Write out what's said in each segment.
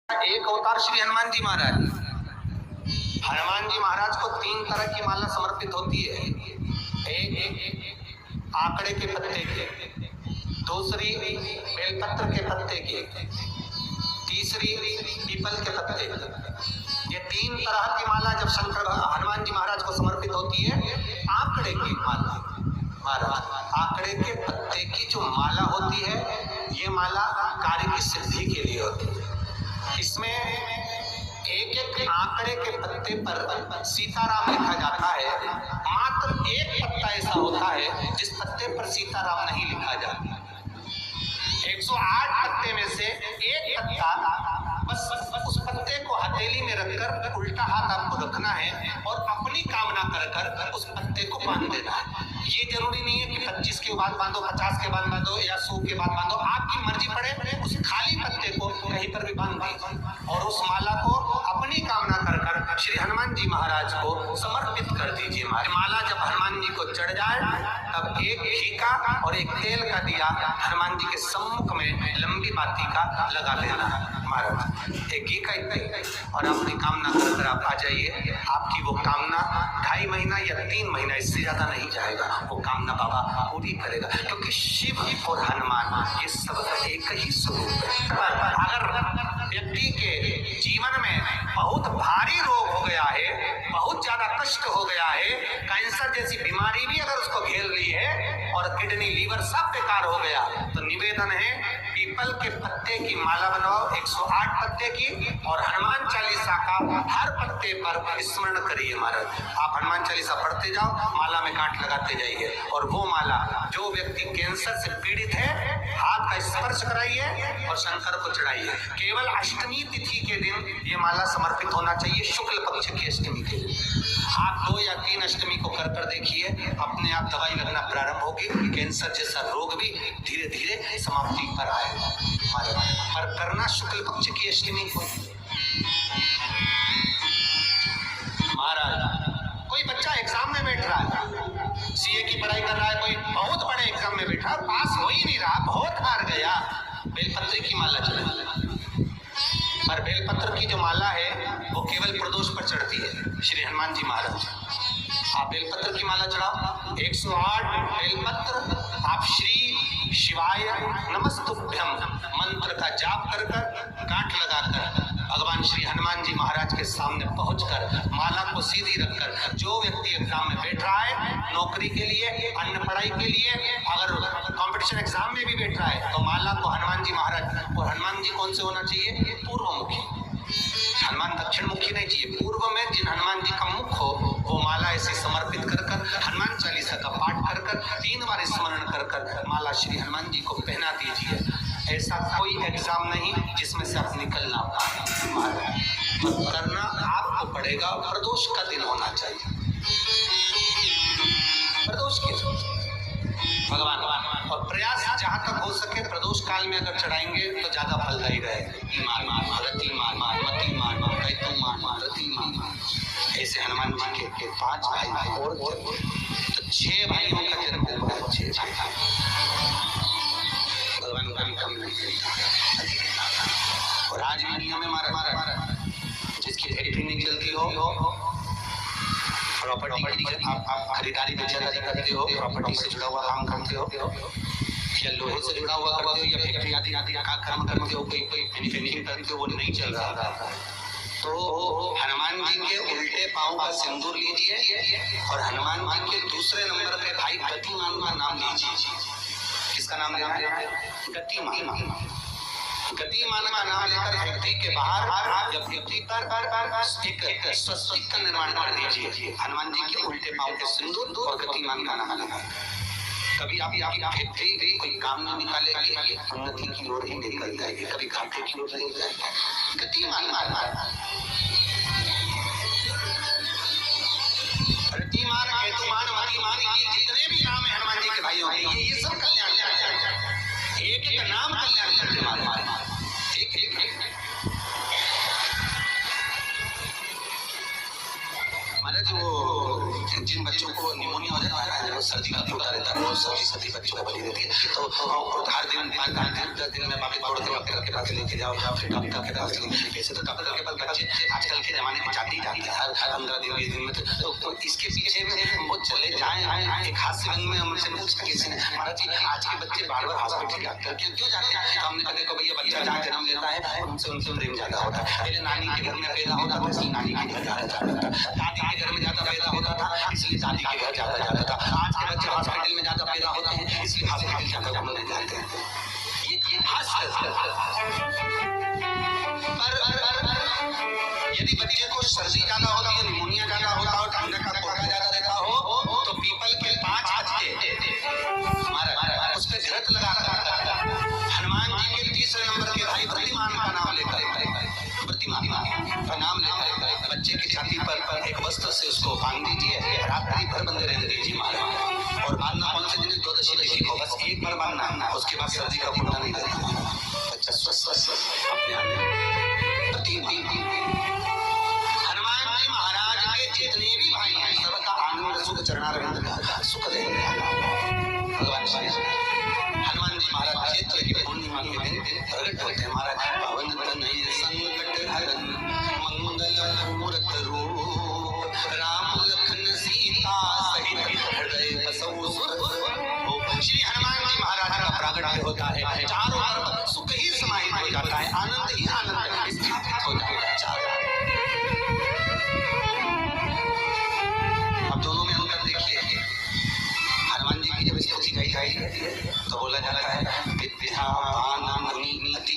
एक अवतार श्री हनुमान जी महाराज। हनुमान जी महाराज को 3 तरह की माला समर्पित होती है। एक आंकड़े के पत्ते की, दूसरी बेलपत्र के पत्ते की, तीसरी पीपल के पत्ते की। ये 3 तरह की माला जब शंकर हनुमान जी महाराज को समर्पित होती है, आंकड़े की माला महाराज, आंकड़े के पत्ते की जो माला होती है, ये माला कार्य की सिद्धि के लिए होती है। इसमें एक एक आंकड़े के पत्ते पर सीताराम लिखा जाता है। मात्र एक पत्ता ऐसा होता है जिस पत्ते पर सीताराम नहीं लिखा जाता। 108 पत्ते में से एक पत्ता, बस उस पत्ते को हथेली में रखकर उल्टा हाथ आपको रखना है और अपनी कामना कर कर उस पत्ते को बांध देना है। ये जरूरी नहीं है कि 25 के बाद बांधो, 50 के बाद बांधो या 100 के बाद बांधो, आपकी मर्जी पड़े। उस खाली पत्ते को कहीं पर भी बांध दीजिए और उस माला को अपनी कामना कर कर श्री हनुमान जी महाराज को समर्पित कर दीजिए। माला जब हनुमान जी को चढ़ जाए तब एक घी का और एक तेल का दिया हनुमान जी के सम्मुख में लंबी बाती का लगा देना महाराज। एक घी का और अपनी कामना कर कर आप आ जाइए। आपकी वो कामना 2.5 महीना या 3 महीना, इससे ज्यादा नहीं जाएगा, वो कामना बाबा पूरी करेगा। क्योंकि शिव और हनुमान ये सब एक ही स्वरूप है। अगर व्यक्ति के जीवन में बहुत भारी रोग हो गया है, बहुत ज्यादा कष्ट हो गया है, कैंसर जैसी बीमारी भी अगर उसको घेर ली है और किडनी लीवर सब बेकार हो गया, तो निवेदन है पीपल के पत्ते की माला बनवाओ, 108 पत्ते की, और हनुमान चालीसा का हर पत्ते पर स्मरण करिए महाराज। आप हनुमान चालीसा पढ़ते जाओ, माला में गांठ लगाते जाइए, और वो माला जो व्यक्ति कैंसर से पीड़ित है, हाथ का स्पर्श कराइए और शंकर को चढ़ाइए। केवल अष्टमी तिथि के दिन ये माला समर्पित होना चाहिए, शुक्ल पक्ष की अष्टमी के दिन। आप 2 या 3 अष्टमी को कर देखिए, अपने आप दवाई लगना प्रारंभ होगी। कैंसर जैसा रोग भी धीरे धीरे समाप्ति पर आएगा। पर करना शुक्ल पक्ष की अष्टमी को। महाराज कोई बच्चा एग्जाम में बैठ रहा है, सीए की पढ़ाई कर रहा है, कोई बहुत बड़े एग्जाम में बैठा, पास हो ही नहीं रहा, बहुत हार गया, बेलपत्र की माला चढ़ा। पर बेलपत्र की जो माला है वो केवल प्रदोष पर चढ़ती है श्री हनुमान जी महाराज। आप बेलपत्र की माला चढ़ाओ, 108 बेलपत्र आप श्री शिवाय नमस्तुभ्यम मंत्र का जाप कर कर गांठ लगाकर भगवान श्री हनुमान जी महाराज के सामने पहुंचकर माला को सीधी रखकर, जो व्यक्ति एग्जाम में बैठ रहा है, नौकरी के लिए, अन्य पढ़ाई के लिए, अगर कंपटीशन एग्जाम में भी बैठ रहा है, तो माला को हनुमान जी महाराज, और हनुमान जी कौन से होना चाहिए? पूर्वमुखी। हनुमान दक्षिण मुखी नहीं चाहिए, पूर्व में जिन हनुमान जी का मुख हो वो माला ऐसे समर्पित कर कर हनुमान चालीसा का पाठ कर कर 3 बार स्मरण कर कर माला श्री हनुमान जी को पहना दीजिए। ऐसा कोई एग्जाम नहीं जिसमें से आप निकल ना पाए। तो करना आपको पड़ेगा, प्रदोष का दिन होना चाहिए, प्रदोष की भगवान, और प्रयास जहाँ तक हो सके प्रदोष काल में अगर चढ़ाएंगे तो ज्यादा फलदायी रहेगा। ऐसे हनुमान जी के 5 भाई और तो 6 भाइयों का जन्म हुआ है। 6 भाई भगवान का भी कम नहीं देता। और आज भी दुनिया में मारा जिसकी फैक्ट्री नहीं चलती हो, प्रॉपर्टी आप खरीदारी बेचेदारी करते हो, प्रॉपर्टी से जुड़ा हुआ काम करते हो, या लोहे से जुड़ा हुआ करते हो, या फैक्ट्री आदि का काम करते हो, कोई मैन्युफैक्चरिंग करते हो, वो नहीं चल रहा था, तो हनुमान जी के उल्टे पांव का सिंदूर लीजिए और हनुमान जी के दूसरे नंबर पे भाई गतिमान का नाम लीजिए। किसका नाम लेना है? गतिमान। गतिमान का नाम लेकर फैक्ट्री के बाहर जब फैक्ट्री पर एक स्वस्तिक का निर्माण कर दीजिए, हनुमान जी के उल्टे पांव के सिंदूर और गतिमान का नाम लेना। कभी आपकी फैक्ट्री कोई काम नहीं निकालेगी, उन्नति की ओर ही निकल जाएगी, कभी घाटे की ओर नहीं जाएगी। गतिमान प्रतिमान, हेतुमान, मतिमान, ये जितने भी नाम है हनुमान जी के भाइयों के, ये सब कल्याण करते, एक एक नाम कल्याण करते महाराज। एक महाराज वो जिन बच्चों को निमोनिया हो जाता है, वो सर्दी का होता रहता है, वो सर्दी बच्चों को बनी रहती है, तो हर दिन 5-10 दिन में वापस दौड़ के डॉक्टर के पास लेके जाओ, फिर डॉक्टर के पास लेके, ऐसे तो डॉक्टर के पास बच्चे आजकल के जमाने में जाते ही जाते हैं हर 15 दिन 20 दिन में। तो इसके पीछे में वो चले जाए एक हास्य रंग में हमसे पूछा किसी ने, महाराज जी आज के बच्चे बार-बार हॉस्पिटल डॉक्टर क्यों जाते हैं? तो हमने कहा भैया बच्चा जहाँ जन्म लेता है उनसे प्रेम ज्यादा होता है। पहले नानी के घर में पैदा होता था इसलिए नानी के घर ज्यादा जाता था, दादी के घर में ज्यादा पैदा होता था इसलिए दादी के घर ज्यादा जाता था। आज के बच्चे हॉस्पिटल में ज्यादा पैदा होते हैं इसलिए हॉस्पिटल ज्यादा घूमने जाते हैं। यदि बच्चे को सर्दी ज्यादा होती है, निमोनिया ज्यादा होता है और ठंडक का कोटा ज्यादा रहता हो तो पीपल के 5 हफ्ते उस पर घृत लगाकर हनुमान जी के 3 नंबर के भाई प्रतिमान का नाम लेकर बच्चे की छाती पर एक वस्त्र से उसको बांध दीजिए, रात्रि भर बंदे रहने दीजिए महाराज। और बांधना कौन से दिन? 12 तिथि को बस एक बार बांधना, उसके बाद सर्दी का कोटा नहीं रहता, बच्चा स्वस्थ अपने आप में। हनुमान जी महाराज के जितने भी भाई हैं सबका आनंद सुख चरणारविंद का सुख देंगे भगवान श्री हनुमान जी महाराज चैत्र की पूर्णिमा के दिन प्रकट होते हैं। महाराज पावन तनय संकट हरन मंगल मूरत रूप राम लखन सीता सहित हृदय बसौ सुर। श्री हनुमान जी महाराज का प्रागट्य होता है, चारों तरफ सुख ही समाहित हो जाता है, आनंद ही आनंद स्थापित हो जाता है। अब दोनों में अंतर देखिए, हनुमान जी की जब स्तुति गाई जाती है तो बोला जाता है विद्यावान मुनि अति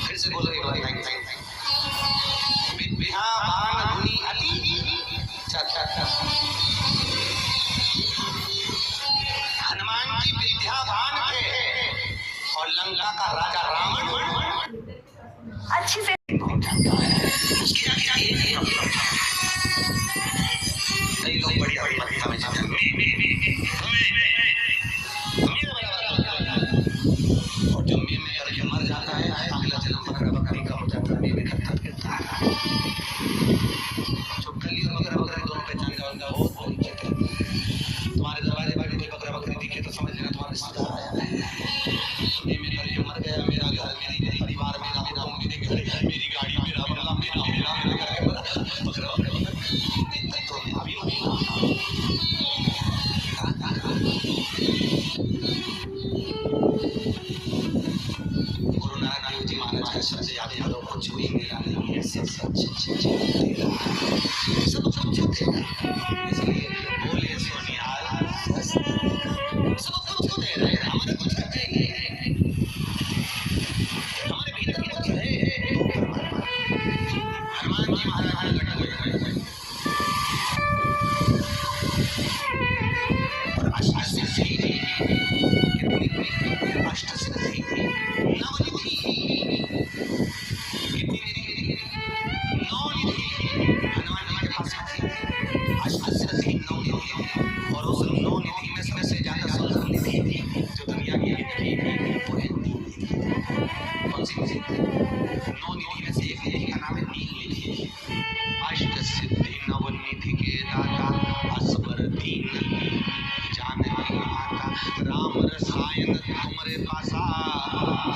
फिर से बोलो एक बार, विद्यावान मुनि अति हनुमान जी विद्यावान थे और लंका का राजा रावण अच्छी से उसकी लोग बड़ी बड़ी मत्ता में जाते हैं और जो में करके मर जाता है अगला जन्म बकरी का हो जाता है, में करता फिरता है। जो कली और बकरा दोनों पहचान जाओगे वो तुम्हारे दरवाजे पर कोई बकरी दिखे तो समझ लेना तुम्हारा रिश्तेदार आया है। में करके मर गया, मेरा घर मेरी परिवार मेरा घर मेरी गाड़ी मेरा बंगला मेरा करके बकरा अभी गुरु नानक देव जी महाराज का शब्द याद है, कुछ भी मिला नहीं है, सब इसलिए बोले सोनियाल सब कुछ दे रहे हैं, हमारे कुछ करते ही नहीं है, हमारे भीतर कुछ है। हनुमान जी महाराज लगे हुए और अष्ट सिद्धि नवनिधि कितनी निधि? 9 निधि हनुमान जी के पास अष्ट सिद्धि 9 निधि और उस 9 निधि में सबसे ज्यादा सुंदर निधि जो दुनिया की निधि है वो है नील निधि। कौन सी निधि? 9 निधि में से एक निधि का नाम है नील निधि। अष्ट सिद्धि नवनिधि के दाता असबर दीन जाने माता राम रसायन तुम्हारे पासा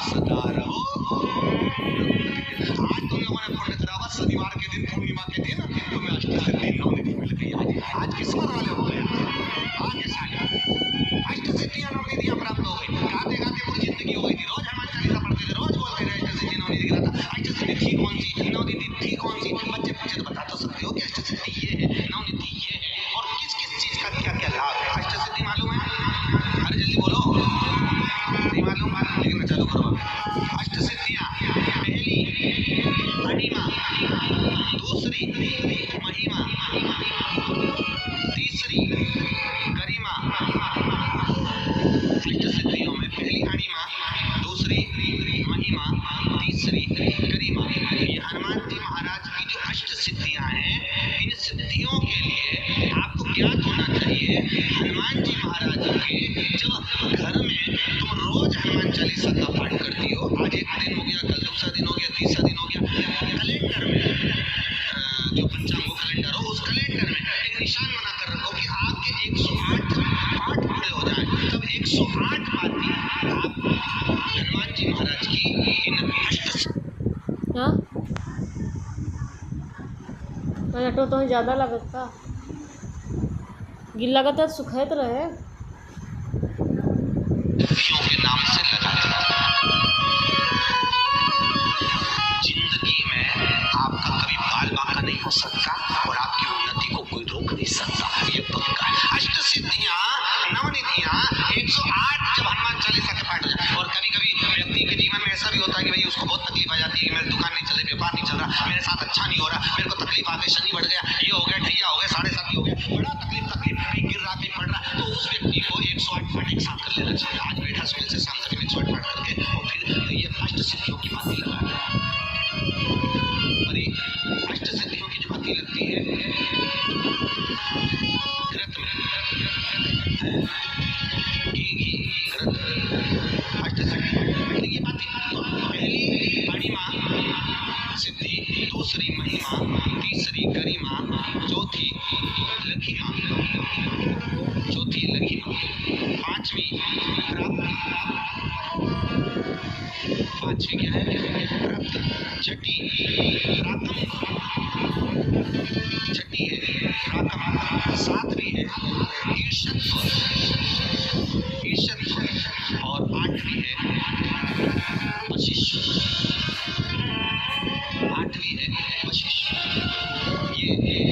सदा रहो। आज तुम लोगों ने पुण्य करा, शनिवार के दिन पूर्णिमा के दिन तुम्हें अष्ट सिद्धि 9 निधि मिल गई। आज किस्मत वाले हो गए, आगे साले अष्ट सिद्धियां 9 निधियां प्राप्त हो गई। गाते गाते पूरी जिंदगी हो गई थी, रोज हनुमान चालीसा पढ़ते थे, रोज बोलते थे अष्ट सिद्धि 9 निधि गिरा था। अष्ट सिद्धि थी कौन सी? 9 निधि थी कौन सी? बच्चे पूछे तो बता तो सकते हो कि अष्ट सिद्धि ये है, 9 निधि ये है, और किस किस चीज का क्या क्या लाभ है। अष्ट सिद्धि मालूम है? अरे जल्दी बोलो, नहीं मालूम लेकिन मैं चालू करो। अष्ट सिद्धियां, पहली अणिमा, दूसरी महिमा, तीसरी गरिमा। अष्ट सिद्धियों में पहली अणिमा, दूसरी महिमा, तीसरी गरिमा। ये हनुमान जी महाराज की जो अष्ट सिद्धियां हैं, इन सिद्धियों के लिए आपको ज्ञात होना चाहिए हनुमान जी महाराज के जब घर में तुम रोज हनुमान चालीसा का पाठ करती हो, आज एक दिन हो गया, कल दूसरा दिन हो गया, तीसरा दिन हो गया, कैलेंडर में जो पंचांग कैलेंडर टमाटो तो ज़्यादा लगता गिल लगता सुखैत रहे सिद्धियों के नाम से लगाते हैं। जिंदगी में आपका कभी बाल बांका नहीं हो सकता और आपकी उन्नति को कोई रोक नहीं सकता, ये पक्का है। अष्ट सिद्धियां, नवनिधियां, 108 जब हनुमान चालीसा के पाठ हो जाए। और कभी कभी व्यक्ति के जीवन में ऐसा भी होता है कि भाई उसको बहुत तकलीफ आ जाती है कि मेरी दुकान नहीं चल रही, व्यापार नहीं चल रहा, मेरे साथ अच्छा नहीं हो रहा, मेरे को तकलीफ आ गई, शनि बढ़ गया, ये हो गया, ढैया हो गया, 7.5 हो गया, बड़ा तकलीफ कहीं गिर रहा, कहीं पड़ रहा। तो उस व्यक्ति को 108 पाठ एक साथ कर लेना चाहिए। आज बैठा सुबह से शाम तक 108 पाठ करके और फिर ये अष्ट सिद्धियों की बातें लगाना है। और ये अष्ट सिद्धियों की जो बातें लगती है घृत में, घी घृत अष्ट सिद्धि। ये बातें पहली अणिमा सिद्धि, दूसरी महिमा, तीसरी गरिमा, चौथी लघिमा, पांचवी प्राप्ति, पांचवी क्या है? प्राप्त। छठी प्रातम, छठी है प्रातम। सातवीं है ईशत्व, और आठवीं है वशिष्ठ, ये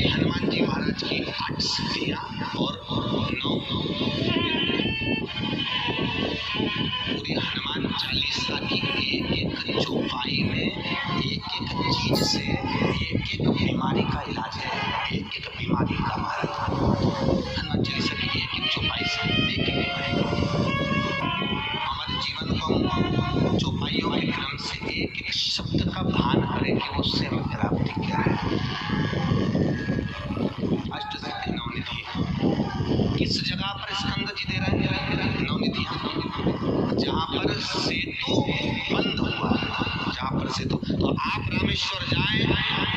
हनुमान जी महाराज की 8 सिद्धियां और 9 पूरी हनुमान चालीसा की एक चौपाई में एक चीज से एक बीमारी का इलाज है, एक बीमारी का महाराज। हनुमान चालीसा की एक चौपाई से एक बीमारी। हमारे जीवन को चौपाइयों के क्रम से एक शब्द का भान करें कि उससे हमें प्राप्ति क्या है। अष्ट सिद्धि नवनिधि किस जगह पर स्कंद जी दे रहे हैं? नवनिधियां जहाँ पर सेतु बंद हुआ, जहाँ पर सेतु। तो आप रामेश्वर जाएं,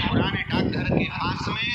पुराने डाकघर के पास में